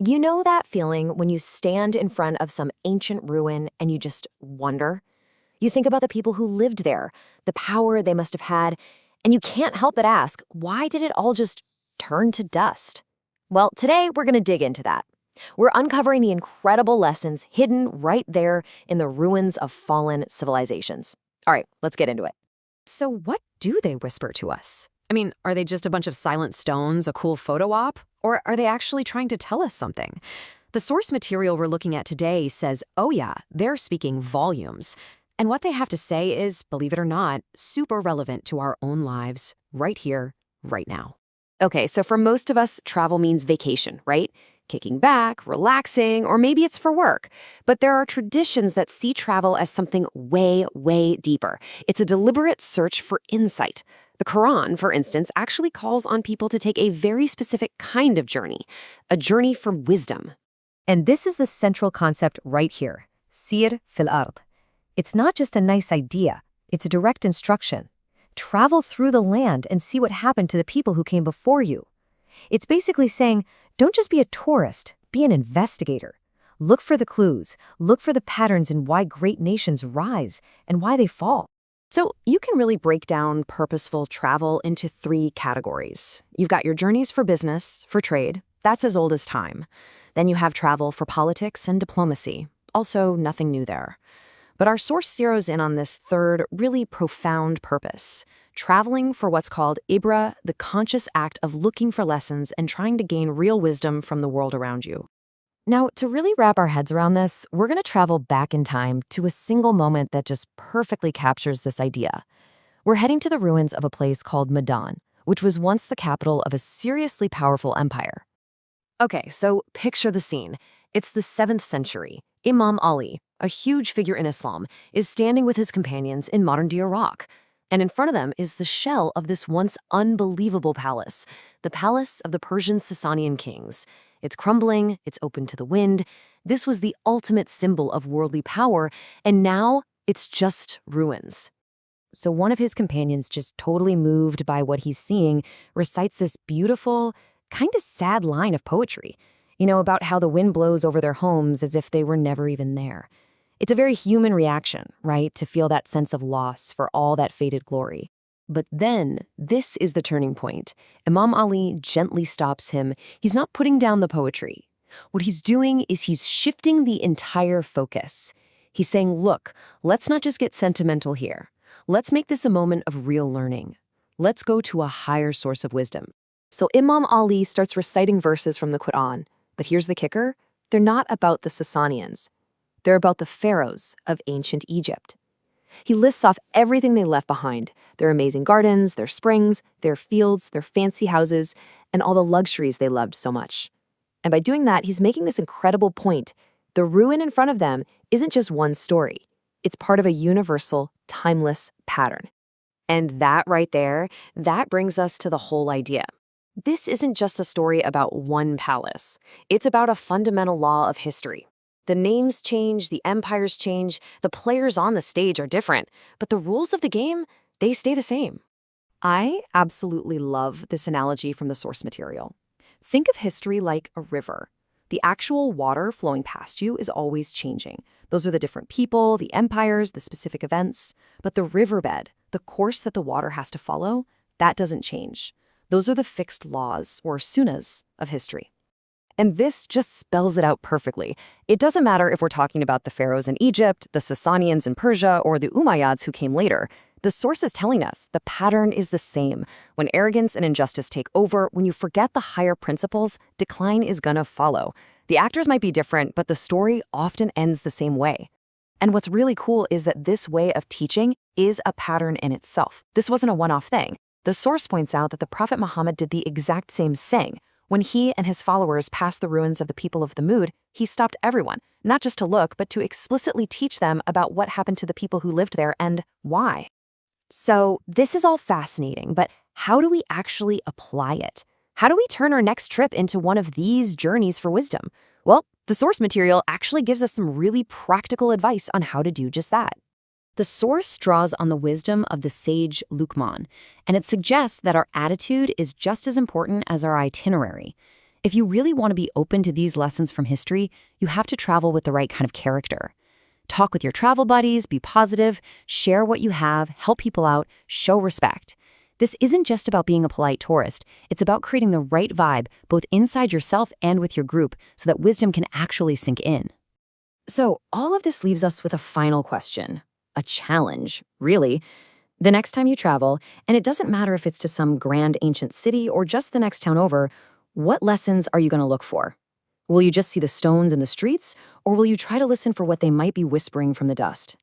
You know that feeling when you stand in front of some ancient ruin and you just wonder? You think about the people who lived there, the power they must have had, and you can't help but ask, why did it all just turn to dust? Well, today we're going to dig into that. We're uncovering the incredible lessons hidden right there in the ruins of fallen civilizations. All right, let's get into it. So what do they whisper to us? I mean, are they just a bunch of silent stones, a cool photo op? Or are they actually trying to tell us something? The source material we're looking at today says, oh yeah, they're speaking volumes. And what they have to say is, believe it or not, super relevant to our own lives, right here, right now. Okay, so for most of us, travel means vacation, right? Kicking back, relaxing, or maybe it's for work. But there are traditions that see travel as something way, way deeper. It's a deliberate search for insight. The Quran, for instance, actually calls on people to take a very specific kind of journey, a journey for wisdom. And this is the central concept right here, Sir fil Ard. It's not just a nice idea, it's a direct instruction. Travel through the land and see what happened to the people who came before you. It's basically saying, don't just be a tourist, be an investigator. Look for the clues, look for the patterns in why great nations rise and why they fall. So you can really break down purposeful travel into 3 categories. You've got your journeys for business, for trade. That's as old as time. Then you have travel for politics and diplomacy. Also, nothing new there. But our source zeroes in on this third, really profound purpose, traveling for what's called ibra, the conscious act of looking for lessons and trying to gain real wisdom from the world around you. Now, to really wrap our heads around this, we're going to travel back in time to a single moment that just perfectly captures this idea. We're heading to the ruins of a place called Medan, which was once the capital of a seriously powerful empire. Okay, so picture the scene. It's the 7th century. Imam Ali, a huge figure in Islam, is standing with his companions in modern-day Iraq. And in front of them is the shell of this once unbelievable palace, the palace of the Persian Sasanian kings. It's crumbling, it's open to the wind. This was the ultimate symbol of worldly power, and now it's just ruins. So one of his companions, just totally moved by what he's seeing, recites this beautiful, kind of sad line of poetry, about how the wind blows over their homes as if they were never even there. It's a very human reaction, right, to feel that sense of loss for all that faded glory. But then, this is the turning point. Imam Ali gently stops him. He's not putting down the poetry. What he's doing is he's shifting the entire focus. He's saying, look, let's not just get sentimental here. Let's make this a moment of real learning. Let's go to a higher source of wisdom. So Imam Ali starts reciting verses from the Quran. But here's the kicker. They're not about the Sasanians. They're about the pharaohs of ancient Egypt. He lists off everything they left behind, their amazing gardens, their springs, their fields, their fancy houses, and all the luxuries they loved so much. And by doing that, he's making this incredible point. The ruin in front of them isn't just one story. It's part of a universal, timeless pattern. And that right there, that brings us to the whole idea. This isn't just a story about one palace. It's about a fundamental law of history. The names change, the empires change, the players on the stage are different, but the rules of the game, they stay the same. I absolutely love this analogy from the source material. Think of history like a river. The actual water flowing past you is always changing. Those are the different people, the empires, the specific events. But the riverbed, the course that the water has to follow, that doesn't change. Those are the fixed laws, or sunnas, of history. And this just spells it out perfectly. It doesn't matter if we're talking about the pharaohs in Egypt, the Sasanians in Persia, or the Umayyads who came later. The source is telling us the pattern is the same. When arrogance and injustice take over, when you forget the higher principles, decline is gonna follow. The actors might be different, but the story often ends the same way. And what's really cool is that this way of teaching is a pattern in itself. This wasn't a one-off thing. The source points out that the Prophet Muhammad did the exact same thing. When he and his followers passed the ruins of the people of the Mud, he stopped everyone, not just to look, but to explicitly teach them about what happened to the people who lived there and why. So this is all fascinating, but how do we actually apply it? How do we turn our next trip into one of these journeys for wisdom? Well, the source material actually gives us some really practical advice on how to do just that. The source draws on the wisdom of the sage Luqman, and it suggests that our attitude is just as important as our itinerary. If you really want to be open to these lessons from history, you have to travel with the right kind of character. Talk with your travel buddies, be positive, share what you have, help people out, show respect. This isn't just about being a polite tourist. It's about creating the right vibe, both inside yourself and with your group, so that wisdom can actually sink in. So, all of this leaves us with a final question. A challenge, really. The next time you travel, and it doesn't matter if it's to some grand ancient city or just the next town over, what lessons are you going to look for? Will you just see the stones in the streets, or will you try to listen for what they might be whispering from the dust?